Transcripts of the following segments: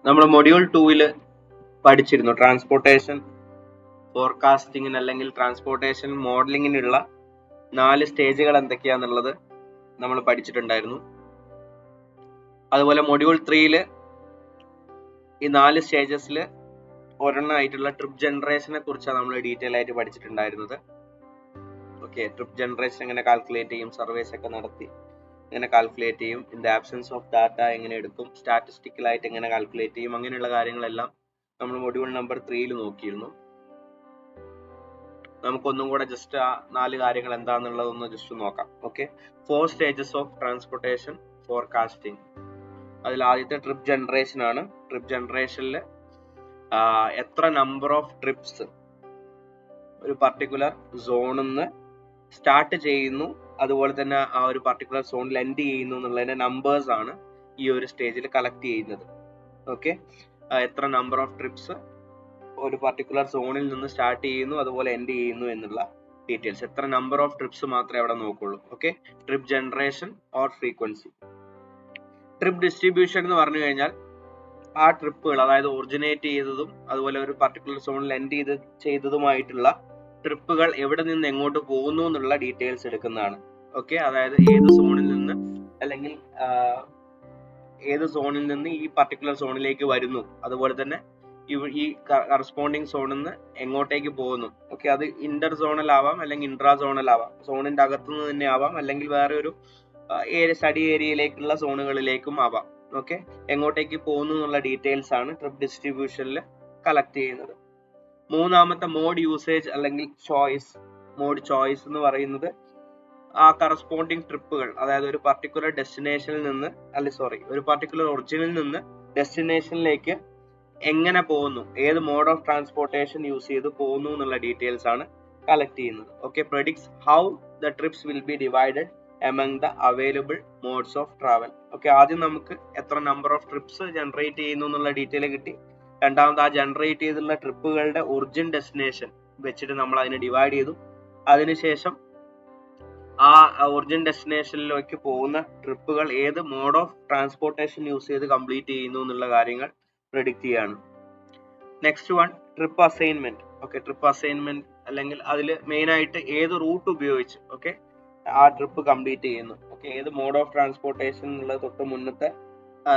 നമ്മൾ മൊഡ്യൂൾ 2 പഠിച്ചിരുന്നു ട്രാൻസ്പോർട്ടേഷൻ ഫോർകാസ്റ്റിങ്ങിന് അല്ലെങ്കിൽ ട്രാൻസ്പോർട്ടേഷൻ മോഡലിങ്ങിനുള്ള 4 സ്റ്റേജുകൾ എന്തൊക്കെയാന്നുള്ളത് നമ്മൾ പഠിച്ചിട്ടുണ്ടായിരുന്നു. അതുപോലെ മൊഡ്യൂൾ 3 ഈ 4 സ്റ്റേജസിൽ ഒരെണ്ണമായിട്ടുള്ള ട്രിപ്പ് ജനറേഷനെ കുറിച്ചാണ് നമ്മൾ ഡീറ്റെയിൽ ആയിട്ട് പഠിച്ചിട്ടുണ്ടായിരുന്നത്. ഓക്കെ, ട്രിപ്പ് ജനറേഷൻ എങ്ങനെ കാൽക്കുലേറ്റ് ചെയ്യും, സർവേസ് ഒക്കെ നടത്തി എങ്ങനെ കാൽക്കുലേറ്റ് ചെയ്യും, in the absence of data എങ്ങനെ എടുക്കും, സ്റ്റാറ്റിസ്റ്റിക്കലായിട്ട് എങ്ങനെ കാൽക്കുലേറ്റ് ചെയ്യും, അങ്ങനെയുള്ള കാര്യങ്ങളെല്ലാം നമ്മൾ മൊഡ്യൂൾ നമ്പർ 3 നോക്കിയിരുന്നു. നമുക്കൊന്നും കൂടെ ജസ്റ്റ് ആ 4 കാര്യങ്ങൾ എന്താണെന്നുള്ളതൊന്ന് ജസ്റ്റ് നോക്കാം. Okay, 4 stages of transportation forecasting. അതിൽ ആദ്യത്തെ ട്രിപ്പ് ജനറേഷൻ ആണ്. ട്രിപ്പ് ജനറേഷനിൽ എത്ര നമ്പർ ഓഫ് ട്രിപ്സ് ഒരു പർട്ടിക്കുലർ സോണിൽ നിന്ന് സ്റ്റാർട്ട് ചെയ്യുന്നു, അതുപോലെ തന്നെ ആ ഒരു പർട്ടിക്കുലർ സോണിൽ എൻഡ് ചെയ്യുന്നു എന്നുള്ളതിന്റെ നമ്പേഴ്സ് ആണ് ഈ ഒരു സ്റ്റേജിൽ കളക്ട് ചെയ്യുന്നത്. ഓക്കെ, എത്ര നമ്പർ ഓഫ് ട്രിപ്സ് ഒരു പർട്ടിക്കുലർ സോണിൽ നിന്ന് സ്റ്റാർട്ട് ചെയ്യുന്നു അതുപോലെ എൻഡ് ചെയ്യുന്നു എന്നുള്ള ഡീറ്റെയിൽസ്, എത്ര നമ്പർ ഓഫ് ട്രിപ്സ് മാത്രമേ അവിടെ നോക്കുള്ളൂ. Okay, trip generation or frequency. Trip distribution എന്ന് പറഞ്ഞു കഴിഞ്ഞാൽ ആ ട്രിപ്പുകൾ, അതായത് ഒറിജിനേറ്റ് ചെയ്തതും അതുപോലെ ഒരു പർട്ടിക്കുലർ സോണിൽ എൻഡ് ചെയ്തതുമായിട്ടുള്ള ട്രിപ്പുകൾ എവിടെ നിന്ന് എങ്ങോട്ട് പോകുന്നു എന്നുള്ള ഡീറ്റെയിൽസ് എടുക്കുന്നതാണ്. ഓക്കെ, അതായത് ഏത് സോണിൽ നിന്ന് അല്ലെങ്കിൽ ഏത് സോണിൽ നിന്ന് ഈ പർട്ടിക്കുലർ സോണിലേക്ക് വരുന്നു, അതുപോലെ തന്നെ ഈ കറസ്പോണ്ടിങ് സോണിൽ നിന്ന് എങ്ങോട്ടേക്ക് പോകുന്നു. ഓക്കെ, അത് ഇന്റർ സോണൽ ആവാം അല്ലെങ്കിൽ ഇൻട്രാ സോണൽ ആവാം, സോണിന്റെ അകത്തുനിന്ന് തന്നെ ആവാം, അല്ലെങ്കിൽ വേറെ ഒരു സ്റ്റഡി ഏരിയയിലേക്കുള്ള സോണുകളിലേക്കും ആവാം. ഓക്കെ, എങ്ങോട്ടേക്ക് പോകുന്നു എന്നുള്ള ഡീറ്റെയിൽസ് ആണ് ട്രിപ്പ് ഡിസ്ട്രിബ്യൂഷനിൽ കളക്ട് ചെയ്യുന്നത്. മൂന്നാമത്തെ മോഡ് യൂസേജ് അല്ലെങ്കിൽ ചോയ്സ്. മോഡ് ചോയ്സ് എന്ന് പറയുന്നത് ആ കറസ്പോണ്ടിങ് ട്രിപ്പുകൾ, അതായത് ഒരു പർട്ടിക്കുലർ ഡെസ്റ്റിനേഷനിൽ നിന്ന് ഒരു പർട്ടിക്കുലർ ഒറിജിനിൽ നിന്ന് ഡെസ്റ്റിനേഷനിലേക്ക് എങ്ങനെ പോകുന്നു, ഏത് മോഡ് ഓഫ് ട്രാൻസ്പോർട്ടേഷൻ യൂസ് ചെയ്ത് പോകുന്നു എന്നുള്ള ഡീറ്റെയിൽസ് ആണ് കളക്ട് ചെയ്യുന്നത്. Okay, predicts how the trips will be divided among the available modes of travel. Okay, ആദ്യം നമുക്ക് എത്ര നമ്പർ ഓഫ് ട്രിപ്സ് ജനറേറ്റ് ചെയ്യുന്നു എന്നുള്ള ഡീറ്റെയിൽ കിട്ടി. രണ്ടാമത് ആ ജനറേറ്റ് ചെയ്തിട്ടുള്ള ട്രിപ്പുകളുടെ ഒറിജിൻ ഡെസ്റ്റിനേഷൻ വെച്ചിട്ട് നമ്മൾ അതിനെ ഡിവൈഡ് ചെയ്തു. അതിനുശേഷം ആ ഒറിജിൻ ഡെസ്റ്റിനേഷനിലേക്ക് പോകുന്ന ട്രിപ്പുകൾ ഏത് മോഡ് ഓഫ് ട്രാൻസ്പോർട്ടേഷൻ യൂസ് ചെയ്ത് കംപ്ലീറ്റ് ചെയ്യുന്നു എന്നുള്ള കാര്യങ്ങൾ പ്രെഡിക്റ്റ് ചെയ്യാണ്. Next one, trip assignment. Okay, trip assignment അല്ലെങ്കിൽ അതിൽ മെയിൻ ആയിട്ട് ഏത് റൂട്ട് ഉപയോഗിച്ച് ആ ട്രിപ്പ് കംപ്ലീറ്റ് ചെയ്യുന്നു. ഓക്കെ, ഏത് മോഡ് ഓഫ് ട്രാൻസ്പോർട്ടേഷൻ എന്നുള്ളത് തൊട്ട് മുന്നത്തെ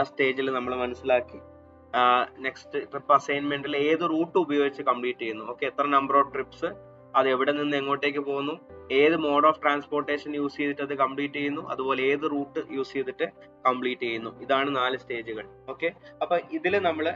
സ്റ്റേജിൽ നമ്മൾ മനസ്സിലാക്കി. നെക്സ്റ്റ്, ട്രിപ്പ് അസൈൻമെന്റിൽ ഏത് റൂട്ട് ഉപയോഗിച്ച് കംപ്ലീറ്റ് ചെയ്യുന്നു. ഓക്കെ, എത്ര നമ്പർ ഓഫ് ട്രിപ്സ്, അത് എവിടെ നിന്ന് എങ്ങോട്ടേക്ക് പോകുന്നു, ഏത് മോഡ് ഓഫ് ട്രാൻസ്പോർട്ടേഷൻ യൂസ് ചെയ്തിട്ട് അത് കംപ്ലീറ്റ് ചെയ്യുന്നു, അതുപോലെ ഏത് റൂട്ട് യൂസ് ചെയ്തിട്ട് കംപ്ലീറ്റ് ചെയ്യുന്നു. ഇതാണ് 4 സ്റ്റേജുകൾ. ഓക്കെ, അപ്പൊ ഇതിൽ നമ്മൾ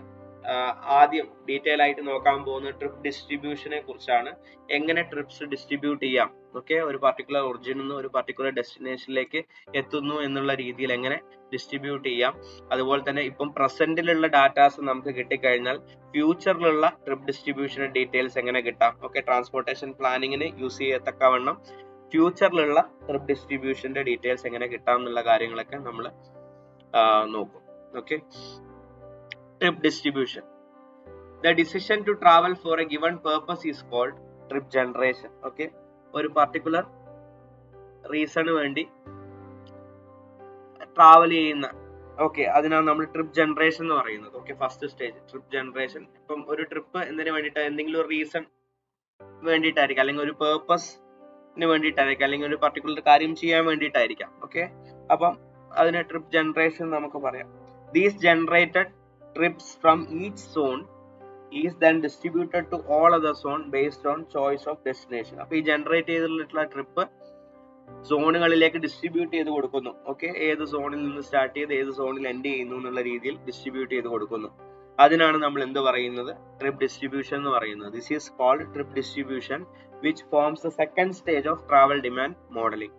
ആദ്യം ഡീറ്റെയിൽ ആയിട്ട് നോക്കാൻ പോകുന്ന ട്രിപ്പ് ഡിസ്ട്രിബ്യൂഷനെ കുറിച്ചാണ്. എങ്ങനെ ട്രിപ്സ് ഡിസ്ട്രിബ്യൂട്ട് ചെയ്യാം, ഓക്കെ, ഒരു പർട്ടിക്കുലർ ഒറിജിനിൽ നിന്ന് ഒരു പർട്ടിക്കുലർ ഡെസ്റ്റിനേഷനിലേക്ക് എത്തുന്നു എന്നുള്ള രീതിയിൽ എങ്ങനെ ഡിസ്ട്രിബ്യൂട്ട് ചെയ്യാം. അതുപോലെ തന്നെ ഇപ്പം പ്രസന്റിലുള്ള ഡാറ്റാസ് നമുക്ക് കിട്ടിക്കഴിഞ്ഞാൽ ഫ്യൂച്ചറിലുള്ള ട്രിപ്പ് ഡിസ്ട്രിബ്യൂഷൻ ഡീറ്റെയിൽസ് എങ്ങനെ കിട്ടാം. ഓക്കെ, ട്രാൻസ്പോർട്ടേഷൻ പ്ലാനിങ്ങിന് യൂസ് ചെയ്യത്തക്കവണ്ണം ഫ്യൂച്ചറിലുള്ള ട്രിപ്പ് ഡിസ്ട്രിബ്യൂഷന്റെ ഡീറ്റെയിൽസ് എങ്ങനെ കിട്ടാം എന്നുള്ള കാര്യങ്ങളൊക്കെ നമ്മൾ നോക്കും. Okay, trip distribution. The decision to travel for a given purpose is called trip generation. Okay, ഒരു പർട്ടിക്കുലർ റീസണ് വേണ്ടി ട്രാവൽ ചെയ്യുന്ന, ഓക്കെ, അതിനാണ് നമ്മൾ ട്രിപ്പ് ജനറേഷൻ എന്ന് പറയുന്നത്. Okay, first stage trip generation. ഇപ്പം ഒരു ട്രിപ്പ് എന്തിനു വേണ്ടിയിട്ട്, എന്തെങ്കിലും ഒരു റീസൺ വേണ്ടിയിട്ടായിരിക്കാം, അല്ലെങ്കിൽ ഒരു പേർപ്പസിന് വേണ്ടിയിട്ടായിരിക്കാം, അല്ലെങ്കിൽ ഒരു പർട്ടിക്കുലർ കാര്യം ചെയ്യാൻ വേണ്ടിയിട്ടായിരിക്കാം. ഓക്കെ, അപ്പം അതിന് ട്രിപ്പ് ജനറേഷൻ നമുക്ക് പറയാം. These generated trips from each zone is then distributed to all other zone based on choice of destination. അപ്പോൾ ഈ ജനറേറ്റ് ചെയ്തിട്ടുള്ള ട്രിപ്പ് സോണുകളിലേക്ക് ഡിസ്ട്രിബ്യൂട്ട് ചെയ്ത് കൊടുക്കുന്നു. ഓക്കെ, ഏത് സോണിൽ നിന്ന് സ്റ്റാർട്ട് ചെയ്ത് ഏത് സോണിൽ എൻഡ് ചെയ്യുന്നു എന്നുള്ള രീതിയിൽ ഡിസ്ട്രിബ്യൂട്ട് ചെയ്ത് കൊടുക്കുന്നു. അതിനാണ് നമ്മൾ എന്ത് പറയുന്നത്, ട്രിപ്പ് ഡിസ്ട്രിബ്യൂഷൻ എന്ന് പറയുന്നത്. This is called trip distribution which forms the second stage of travel demand modelling.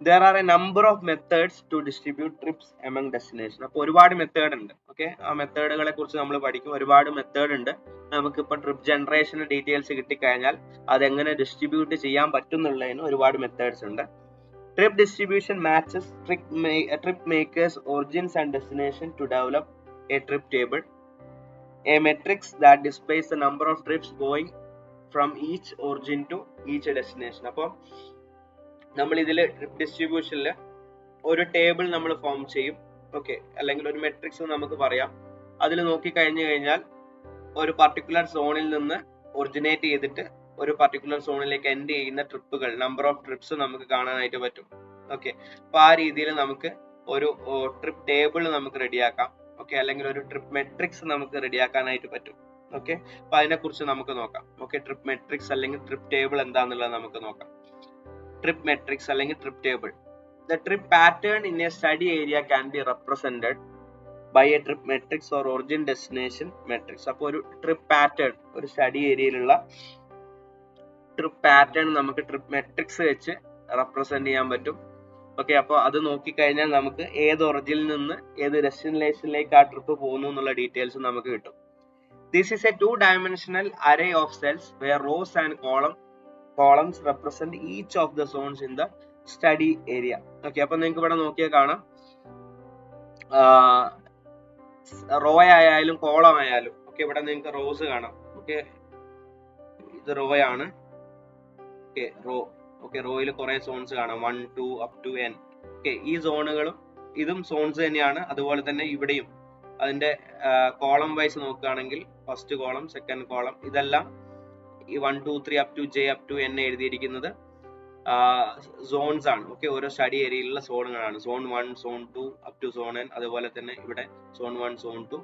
There are a number of methods to distribute trips among destinations. അപ്പോൾ ഒരുപാട് മെത്തേഡ് ഉണ്ട്. ഓക്കെ, ആ മെത്തേഡുകളെ കുറിച്ച് നമ്മൾ പഠിക്കും. ഒരുപാട് മെത്തേഡ് ഉണ്ട്. നമുക്കിപ്പോൾ ട്രിപ്പ് ജനറേഷൻ ഡീറ്റെയിൽസ് കിട്ടിക്കഴിഞ്ഞാൽ അതെങ്ങനെ ഡിസ്ട്രിബ്യൂട്ട് ചെയ്യാൻ പറ്റുന്നുള്ളതിന് ഒരുപാട് മെത്തേഡ്സ് ഉണ്ട്. Trip distribution matches trip makers origins and destination to develop a trip table, a matrix that displays the number of trips going from each origin to each destination. അപ്പോൾ നമ്മൾ ഇതിൽ trip ഡിസ്ട്രിബ്യൂഷനിൽ ഒരു table നമ്മൾ form ചെയ്യും. Okay, അല്ലെങ്കിൽ ഒരു matrix നമുക്ക് പറയാം. അതിൽ നോക്കി കഴിഞ്ഞു കഴിഞ്ഞാൽ ഒരു പർട്ടിക്കുലർ സോണിൽ നിന്ന് ഒറിജിനേറ്റ് ചെയ്തിട്ട് ഒരു പർട്ടിക്കുലർ സോണിലേക്ക് എൻഡ് ചെയ്യുന്ന ട്രിപ്പുകൾ, നമ്പർ ഓഫ് ട്രിപ്സ് നമുക്ക് കാണാനായിട്ട് പറ്റും. ഓക്കെ, അപ്പൊ ആ രീതിയിൽ നമുക്ക് ഒരു ട്രിപ്പ് ടേബിൾ നമുക്ക് റെഡിയാക്കാം. ഓക്കെ, അല്ലെങ്കിൽ ഒരു ട്രിപ്പ് മെട്രിക്സ് നമുക്ക് റെഡിയാക്കാനായിട്ട് പറ്റും. ഓക്കെ, അപ്പൊ അതിനെക്കുറിച്ച് നമുക്ക് നോക്കാം. ഓക്കെ, ട്രിപ്പ് മെട്രിക്സ് അല്ലെങ്കിൽ ട്രിപ്പ് ടേബിൾ എന്താണെന്നുള്ളത് നമുക്ക് നോക്കാം. ട്രിപ്പ് മെട്രിക്സ് അല്ലെങ്കിൽ trip table. The trip pattern in a study area can be represented by a trip matrix or origin destination matrix. അപ്പോൾ ഒരു ട്രിപ്പ് പാറ്റേൺ, ഒരു സ്റ്റഡി ഏരിയയിലുള്ള ട്രിപ്പ് പാറ്റേൺ നമുക്ക് ട്രിപ്പ് മെട്രിക്സ് വെച്ച് റെപ്രസെന്റ് ചെയ്യാൻ പറ്റും. ഓക്കെ, അപ്പോൾ അത് നോക്കിക്കഴിഞ്ഞാൽ നമുക്ക് ഏത് ഒറിജിനിൽ നിന്ന് ഏത് ഡെസ്റ്റിനേഷനിലേക്ക് ആ ട്രിപ്പ് പോകുന്നു എന്നുള്ള ഡീറ്റെയിൽസ് നമുക്ക് കിട്ടും. This is a two-dimensional array of cells where rows and columns represent each of the zones in the study area. Okay, അപ്പൊ നിങ്ങൾക്ക് ഇവിടെ നോക്കിയാൽ കാണാം, റോ ആയാലും കോളം ആയാലും. ഓക്കെ, ഇവിടെ നിങ്ങൾക്ക് റോസ് കാണാം. ഓക്കെ, ഇത് റോ ആണ്. Okay, raw. ഓക്കെ, റോയിൽ കുറെ സോൺസ് കാണാം, 1 2 അപ് ടു n. ഓക്കെ, ഈ സോണുകളും ഇതും സോൺസ് തന്നെയാണ്. അതുപോലെ തന്നെ ഇവിടെയും അതിന്റെ കോളം വൈസ് നോക്കുകയാണെങ്കിൽ ഫസ്റ്റ് കോളം, സെക്കൻഡ് കോളം, ഇതെല്ലാം ഈ 1 2 3 up to j up to n എഴുതിയിരിക്കുന്നത് സോൺസ് ആണ്. ഓക്കെ, ഓരോ സ്റ്റഡി ഏരിയയിലുള്ള സോണുകളാണ്. Zone 1, zone 2 up to zone n. അതുപോലെ തന്നെ ഇവിടെ zone 1, zone 2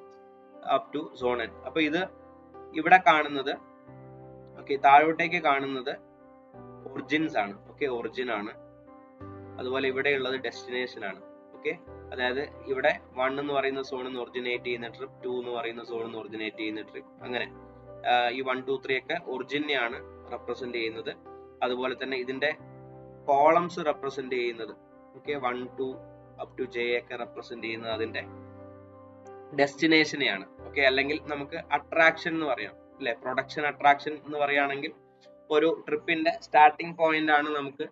up to zone n. അപ്പൊ ഇത് ഇവിടെ കാണുന്നത്, ഓക്കെ, താഴോട്ടേക്ക് കാണുന്നത് ഒറിജിൻസ് ആണ്. ഓക്കെ, ഒറിജിൻ ആണ്. അതുപോലെ ഇവിടെ ഉള്ളത് ഡെസ്റ്റിനേഷൻ ആണ്. ഓക്കെ, അതായത് ഇവിടെ 1 എന്ന് പറയുന്ന സോണിൽ നിന്ന് ഒറിജിനേറ്റ് ചെയ്യുന്ന ട്രിപ്പ്, 2 എന്ന് പറയുന്ന സോണിൽ നിന്ന് ഒറിജിനേറ്റ് ചെയ്യുന്ന ട്രിപ്പ്, അങ്ങനെ ഈ 1 2 3 ഒക്കെ ഒറിജിനെയാണ് റെപ്രസെന്റ് ചെയ്യുന്നത്. അതുപോലെ തന്നെ ഇതിന്റെ കോളംസ് റെപ്രസെന്റ് ചെയ്യുന്നത്, ഓക്കെ, 1 2 അപ് ടു j ഒക്കെ റെപ്രസെന്റ് ചെയ്യുന്നത് അതിന്റെ ഡെസ്റ്റിനേഷനെയാണ്. ഓക്കെ, അല്ലെങ്കിൽ നമുക്ക് അട്രാക്ഷൻ എന്ന് പറയാം, അല്ലെ, പ്രൊഡക്ഷൻ അട്രാക്ഷൻ എന്ന് പറയുകയാണെങ്കിൽ ഒരു ട്രിപ്പിന്റെ സ്റ്റാർട്ടിംഗ് പോയിന്റ് ആണ് നമുക്ക്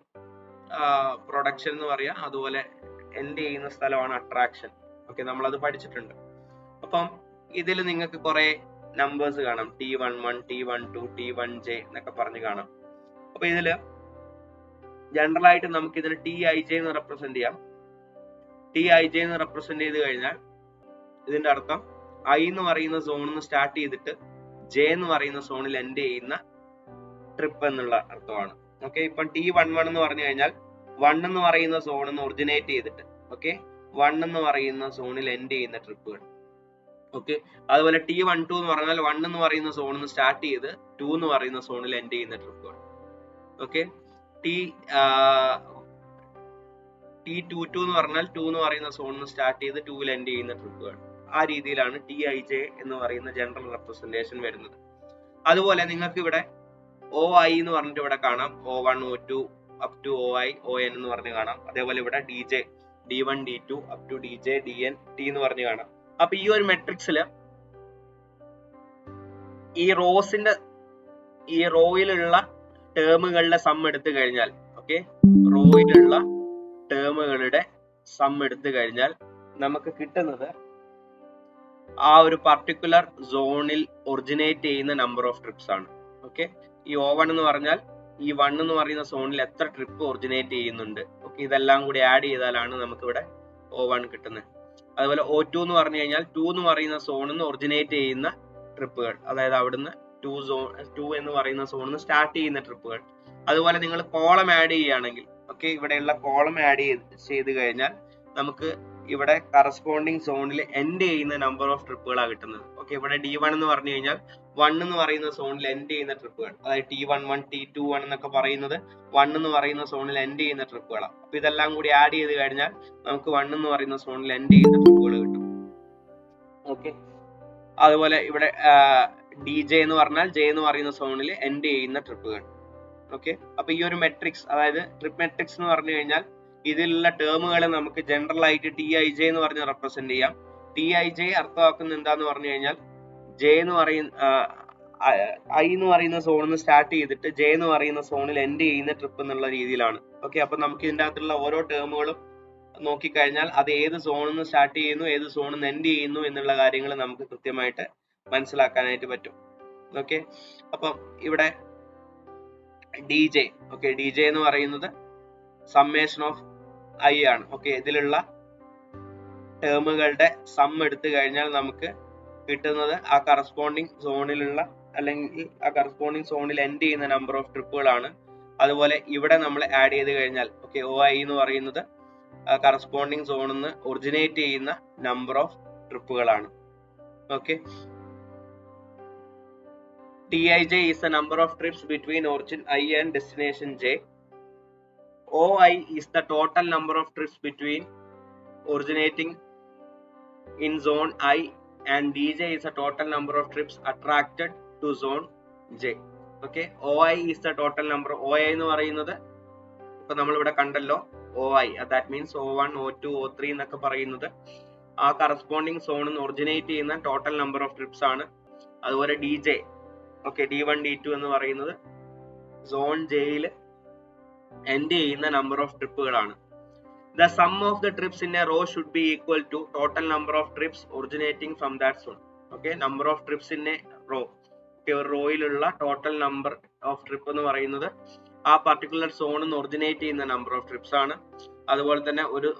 പ്രൊഡക്ഷൻ എന്ന് പറയാം. അതുപോലെ എൻഡ് ചെയ്യുന്ന സ്ഥലമാണ് അട്രാക്ഷൻ. ഓക്കെ, നമ്മളത് പഠിച്ചിട്ടുണ്ട്. അപ്പം ഇതിൽ നിങ്ങൾക്ക് കുറെ നമ്പേഴ്സ് കാണാം, T11, T12, T1j എന്നൊക്കെ പറഞ്ഞ് കാണാം. അപ്പൊ ഇതില് ജനറൽ ആയിട്ട് നമുക്ക് ഇതിന് TIJ എന്ന് റെപ്രസെന്റ് ചെയ്യാം. TIJ എന്ന് റെപ്രസെന്റ് ചെയ്ത് കഴിഞ്ഞാൽ ഇതിന്റെ അർത്ഥം I എന്ന് പറയുന്ന സോണിൽ നിന്ന് സ്റ്റാർട്ട് ചെയ്തിട്ട് J എന്ന് പറയുന്ന സോണിൽ എൻഡ് ചെയ്യുന്ന ട്രിപ്പ് എന്നുള്ള അർത്ഥമാണ്. ഓക്കെ, ഇപ്പം T11 എന്ന് പറഞ്ഞു കഴിഞ്ഞാൽ 1 എന്ന് പറയുന്ന സോണിൽ നിന്ന് ഒറിജിനേറ്റ് ചെയ്തിട്ട്, ഓക്കെ, 1 എന്ന് പറയുന്ന സോണിൽ എൻഡ് ചെയ്യുന്ന ട്രിപ്പുകൾ. ഓക്കെ, അതുപോലെ T12 എന്ന് പറഞ്ഞാൽ 1 എന്ന് പറയുന്ന സോണിൽ നിന്ന് സ്റ്റാർട്ട് ചെയ്ത് 2 എന്ന് പറയുന്ന സോണിൽ എൻഡ് ചെയ്യുന്ന ട്രിപ്പുകൾ. ഓക്കെ, T22 എന്ന് പറഞ്ഞാൽ 2 എന്ന് പറയുന്ന സോണിൽ നിന്ന് സ്റ്റാർട്ട് ചെയ്ത് 2ൽ എൻഡ് ചെയ്യുന്ന ട്രിപ്പുകൾ. ആ രീതിയിലാണ് TIJ എന്ന് പറയുന്ന ജനറൽ റെപ്രസെന്റേഷൻ വരുന്നത്. അതുപോലെ നിങ്ങൾക്ക് ഇവിടെ OI എന്ന് പറഞ്ഞിട്ട് ഇവിടെ കാണാം, O1 O2 up to OI ON എന്ന് പറഞ്ഞ് കാണാം. അതേപോലെ ഇവിടെ DJ D1 D2 up to DJ DN T എന്ന് പറഞ്ഞ് കാണാം. അപ്പൊ ഈ ഒരു മെട്രിക്സിൽ ഈ റോയിലുള്ള ടേമുകളുടെ സം എടുത്തു കഴിഞ്ഞാൽ, ഓക്കെ, റോയിലുള്ള ടേമുകളുടെ സം എടുത്തു കഴിഞ്ഞാൽ നമുക്ക് കിട്ടുന്നത് ആ ഒരു പർട്ടിക്കുലർ സോണിൽ ഒറിജിനേറ്റ് ചെയ്യുന്ന നമ്പർ ഓഫ് ട്രിപ്സ് ആണ്. ഓക്കെ, ഈ O1 എന്ന് പറഞ്ഞാൽ ഈ 1 എന്ന് പറയുന്ന സോണിൽ എത്ര ട്രിപ്പ് ഒറിജിനേറ്റ് ചെയ്യുന്നുണ്ട്. ഓക്കെ, ഇതെല്ലാം കൂടി ആഡ് ചെയ്താലാണ് നമുക്ക് ഇവിടെ O1 കിട്ടുന്നത്. അതുപോലെ O2 എന്ന് പറഞ്ഞു കഴിഞ്ഞാൽ 2 എന്ന് പറയുന്ന സോണിൽ നിന്ന് ഒറിജിനേറ്റ് ചെയ്യുന്ന ട്രിപ്പുകൾ, അതായത് അവിടുന്ന് 2 എന്ന് പറയുന്ന സോണിൽ നിന്ന് സ്റ്റാർട്ട് ചെയ്യുന്ന ട്രിപ്പുകൾ. അതുപോലെ നിങ്ങൾ കോളം ആഡ് ചെയ്യുകയാണെങ്കിൽ, ഓക്കെ, ഇവിടെയുള്ള കോളം ആഡ് ചെയ്ത് കഴിഞ്ഞാൽ നമുക്ക് ഇവിടെ കറസ്പോണ്ടിങ് സോണിൽ എൻഡ് ചെയ്യുന്ന നമ്പർ ഓഫ് ട്രിപ്പുകളാണ് കിട്ടുന്നത്. ഓക്കെ, ഇവിടെ D1 എന്ന് പറഞ്ഞു കഴിഞ്ഞാൽ 1 എന്ന് പറയുന്ന സോണിൽ എൻഡ് ചെയ്യുന്ന ട്രിപ്പുകൾ, അതായത് T11 T21 എന്നൊക്കെ പറയുന്നത് 1 എന്ന് പറയുന്ന സോണിൽ എൻഡ് ചെയ്യുന്ന ട്രിപ്പുകളാണ്. അപ്പൊ ഇതെല്ലാം കൂടി ആഡ് ചെയ്ത് കഴിഞ്ഞാൽ നമുക്ക് 1 എന്ന് പറയുന്ന സോണിൽ എൻഡ് ചെയ്യുന്ന ട്രിപ്പുകൾ കിട്ടും. ഓക്കെ, അതുപോലെ ഇവിടെ DJ എന്ന് പറഞ്ഞാൽ J എന്ന് പറയുന്ന സോണിൽ എൻഡ് ചെയ്യുന്ന ട്രിപ്പുകൾ. ഓക്കെ, അപ്പൊ ഈ ഒരു മെട്രിക്സ്, അതായത് ട്രിപ്പ് മെട്രിക്സ് എന്ന് പറഞ്ഞു കഴിഞ്ഞാൽ ഇതിലുള്ള ടേമുകളെ നമുക്ക് ജനറൽ ആയിട്ട് TIJ എന്ന് പറഞ്ഞ് റെപ്രസെന്റ് ചെയ്യാം. TIJ അർത്ഥമാക്കുന്നത് എന്താന്ന് പറഞ്ഞു കഴിഞ്ഞാൽ J എന്ന് പറയുന്ന I എന്ന് പറയുന്ന സോണിൽ നിന്ന് സ്റ്റാർട്ട് ചെയ്തിട്ട് J എന്ന് പറയുന്ന സോണിൽ എൻഡ് ചെയ്യുന്ന ട്രിപ്പ് എന്നുള്ള രീതിയിലാണ്. ഓക്കെ, അപ്പൊ നമുക്ക് ഇതിന്റെ അകത്തുള്ള ഓരോ ടേമുകളും നോക്കിക്കഴിഞ്ഞാൽ അത് ഏത് സോണിൽ നിന്ന് സ്റ്റാർട്ട് ചെയ്യുന്നു, ഏത് സോണിൽ നിന്ന് എൻഡ് ചെയ്യുന്നു എന്നുള്ള കാര്യങ്ങൾ നമുക്ക് കൃത്യമായിട്ട് മനസ്സിലാക്കാനായിട്ട് പറ്റും. ഓക്കെ, അപ്പം ഇവിടെ DJ, ഓക്കെ, DJ എന്ന് പറയുന്നത് സമ്മേഷൻ ഓഫ് I ആണ്. ഓക്കെ, ഇതിലുള്ള ടേമുകളുടെ സം എടുത്തു കഴിഞ്ഞാൽ നമുക്ക് കിട്ടുന്നത് ആ കറസ്പോണ്ടിങ് സോണിലുള്ള അല്ലെങ്കിൽ ആ കറസ്പോണ്ടിങ് സോണിൽ എൻഡ് ചെയ്യുന്ന നമ്പർ ഓഫ് ട്രിപ്പുകളാണ്. അതുപോലെ ഇവിടെ നമ്മൾ ആഡ് ചെയ്ത് കഴിഞ്ഞാൽ ഓക്കെ OI എന്ന് പറയുന്നത് കറസ്പോണ്ടിങ് സോണിൽ നിന്ന് ഒറിജിനേറ്റ് ചെയ്യുന്ന നമ്പർ ഓഫ് ട്രിപ്പുകളാണ്. Okay, Tij is the number of trips between origin I and destination J. OI is the total number of trips between originating in zone I and Dj is the total number of trips attracted to zone J. Okay, OI is the total number. OI എന്ന് പറയുന്നത് ഇപ്പൊ നമ്മൾ ഇവിടെ കണ്ടല്ലോ OI, that means O1, O2, O3 എന്നൊക്കെ പറയുന്നത് ആ corresponding സോണിൽ നിന്ന് ഒറിജിനേറ്റ് ചെയ്യുന്ന ടോട്ടൽ നമ്പർ ഓഫ് ട്രിപ്സ് ആണ്. അതുപോലെ DJ ഓക്കെ D1, D2 എന്ന് പറയുന്നത് സോൺ ജെയിൽ എൻഡ് ചെയ്യുന്ന നമ്പർ ഓഫ് ട്രിപ്പുകളാണ്. The sum of the trips in a row should be equal to total number of trips originating from that zone. Okay, number of trips in a row. Okay, ഒരു റോയിലുള്ള total number of trip എന്ന് പറയുന്നത് ആ particular സോണിൽ നിന്ന് originate ചെയ്യുന്ന number of TRIPS ആണ്. അതുപോലെ തന്നെ ഒരു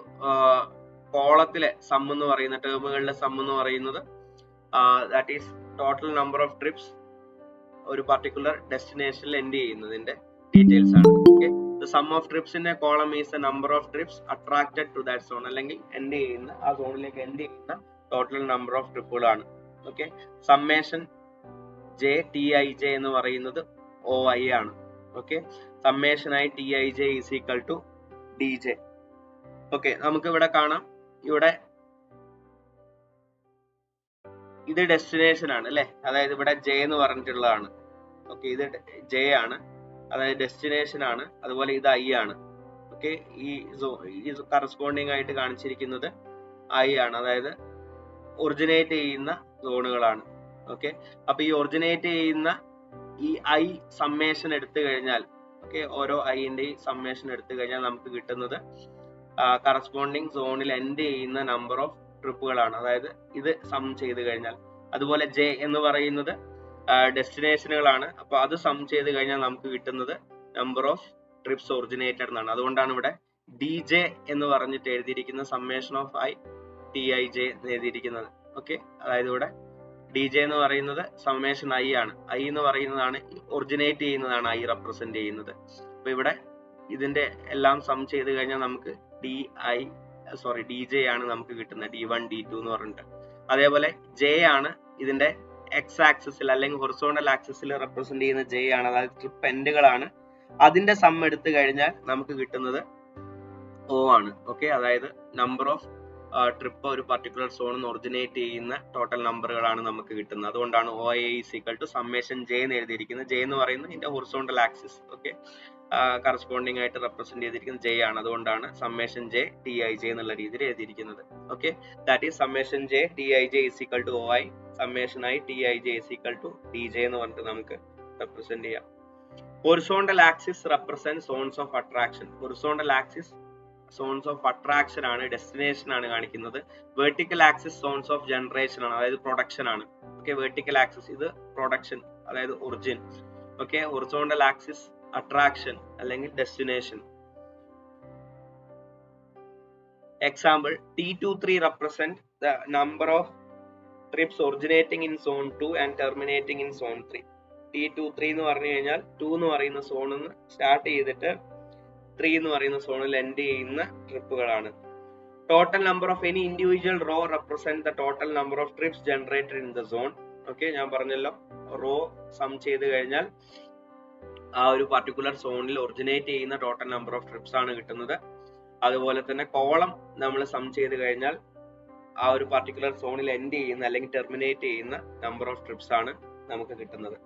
കോളത്തിലെ സം എന്ന് പറയുന്ന ടേമുകളിലെ സം എന്ന് പറയുന്നത് that is total number of TRIPS ഒരു പർട്ടിക്കുലർ ഡെസ്റ്റിനേഷനിൽ എൻഡ് ചെയ്യുന്നതിന്റെ ഡീറ്റെയിൽസ് ആണ്. Okay, the sum of trips in a column is the number of trips attracted to that zone, അല്ലെങ്കിൽ എൻഡ് ചെയ്യുന്ന ആ സോണിലേക്ക് എൻഡ് ചെയ്യുന്ന ടോട്ടൽ നമ്പർ ഓഫ് ട്രിപ്പുകളാണ്. Okay, summation Tij എന്ന് പറയുന്നത് OI ആണ്. ഓക്കെ, സമ്മേഷൻ ആയി Tij is equal to Dj. Okay, നമുക്ക് ഇവിടെ കാണാം, ഇവിടെ ഇത് ഡെസ്റ്റിനേഷൻ ആണ് അല്ലെ, അതായത് ഇവിടെ J എന്ന് പറഞ്ഞിട്ടുള്ളതാണ്. ഓക്കെ, ഇത് J ആണ്, അതായത് ഡെസ്റ്റിനേഷൻ ആണ്. അതുപോലെ ഇത് I ആണ്. ഓക്കെ, ഈ കറസ്പോണ്ടിങ് ആയിട്ട് കാണിച്ചിരിക്കുന്നത് I ആണ്, അതായത് ഒറിജിനേറ്റ് ചെയ്യുന്ന സോണുകളാണ്. ഓക്കെ, അപ്പൊ ഈ ഒറിജിനേറ്റ് ചെയ്യുന്ന ഈ I സമ്മേഷൻ എടുത്തു കഴിഞ്ഞാൽ ഓക്കെ ഓരോ ഐന്റെ സമ്മേഷൻ എടുത്തു കഴിഞ്ഞാൽ നമുക്ക് കിട്ടുന്നത് കറസ്പോണ്ടിങ് സോണിൽ എൻഡ് ചെയ്യുന്ന നമ്പർ ഓഫ് ട്രിപ്പുകളാണ്, അതായത് ഇത് സം ചെയ്ത് കഴിഞ്ഞാൽ. അതുപോലെ J എന്ന് പറയുന്നത് ഡെസ്റ്റിനേഷനുകളാണ്, അപ്പൊ അത് സം ചെയ്ത് കഴിഞ്ഞാൽ നമുക്ക് കിട്ടുന്നത് നമ്പർ ഓഫ് ട്രിപ്സ് ഒറിജിനേറ്റഡ് എന്നാണ്. അതുകൊണ്ടാണ് ഇവിടെ DJ എന്ന് പറഞ്ഞിട്ട് എഴുതിയിരിക്കുന്ന സമ്മേഷൻ ഓഫ് I Tij എന്ന് എഴുതിയിരിക്കുന്നത്. ഓക്കെ, അതായത് ഇവിടെ DJ എന്ന് പറയുന്നത് സമ്മേഷൻ I ആണ്. I എന്ന് പറയുന്നതാണ് ഒറിജിനേറ്റ് ചെയ്യുന്നതാണ് I റെപ്രസെന്റ് ചെയ്യുന്നത്. അപ്പൊ ഇവിടെ ഇതിന്റെ എല്ലാം സം ചെയ്ത് കഴിഞ്ഞാൽ നമുക്ക് DJ ആണ് നമുക്ക് കിട്ടുന്നത്, D1, D2 എന്ന് പറഞ്ഞിട്ട്. അതേപോലെ J ആണ് ഇതിന്റെ എക്സ് ആക്സിസിൽ അല്ലെങ്കിൽ ഹൊറിസോണ്ടൽ ആക്സിസിൽ റെപ്രസെന്റ് ചെയ്യുന്ന J ആണ്, അതായത് ട്രിപ്പ് എൻഡുകളാണ്. അതിന്റെ സം എടുത്തു കഴിഞ്ഞാൽ നമുക്ക് കിട്ടുന്നത് O ആണ്. ഓക്കെ, അതായത് നമ്പർ ഓഫ് ട്രിപ്പ് ഒരു പർട്ടിക്കുലർ സോണിൽ നിന്ന് ഒറിജിനേറ്റ് ചെയ്യുന്ന ടോട്ടൽ നമ്പറുകളാണ് നമുക്ക് കിട്ടുന്നത്. അതുകൊണ്ടാണ് OI is equal to summation J എന്ന് എഴുതിയിരിക്കുന്നത്. J എന്ന് പറയുന്നത് ഇതിന്റെ ഹൊറിസോണ്ടൽ ആക്സിസ് ഓക്കെ കറസ്പോണ്ടിങ് ആയിട്ട് റെപ്രസെന്റ് ചെയ്തിരിക്കുന്നത് J ആണ്. അതുകൊണ്ടാണ് സമ്മേഷൻ J Tij എന്നുള്ള രീതിയിൽ എഴുതിയിരിക്കുന്നത്. Okay, that is summation J Tij is equal to OI, summation I Tij is equal to Dj എന്ന് പറഞ്ഞിട്ട് നമുക്ക് റെപ്രസെന്റ് ചെയ്യാം. Horizontal axis represent zones of attraction. Horizontal axis zones of attraction ആണ്, destination ആണ് കാണിക്കുന്നത്. Vertical axis zones of generation ആണ്, അതായത് production ആണ്. ഓക്കെ, വെർട്ടിക്കൽ ആക്സിസ് ഇത് പ്രൊഡക്ഷൻ അതായത് origin. Okay, horizontal axis attraction അല്ലെങ്കിൽ destination. Example T23 represent the number of trips originating in zone 2 and terminating in zone 3. T23 എന്ന് പറഞ്ഞു കഴിഞ്ഞാൽ 2 എന്ന് പറയുന്ന സോണിൽ നിന്ന് സ്റ്റാർട്ട് ചെയ്തിട്ട് 3 എന്ന് പറയുന്ന സോണിൽ എൻഡ് ചെയ്യുന്ന ട്രിപ്പുകളാണ്. Total number of any individual row represent the total number of trips generated in the zone. Okay, ഞാൻ പറഞ്ഞല്ലോ റോ സം ചെയ്ത് കഴിഞ്ഞാൽ ആ ഒരു പർട്ടിക്കുലർ സോണിൽ ഒറിജിനേറ്റ് ചെയ്യുന്ന ടോട്ടൽ നമ്പർ ഓഫ് ട്രിപ്സ് ആണ് കിട്ടുന്നത്. അതുപോലെ തന്നെ കോളം നമ്മൾ സം ചെയ്ത് കഴിഞ്ഞാൽ ആ ഒരു പർട്ടിക്കുലർ സോണിൽ എൻഡ് ചെയ്യുന്ന അല്ലെങ്കിൽ ടെർമിനേറ്റ് ചെയ്യുന്ന നമ്പർ ഓഫ് ട്രിപ്സ് ആണ് നമുക്ക് കിട്ടുന്നത്.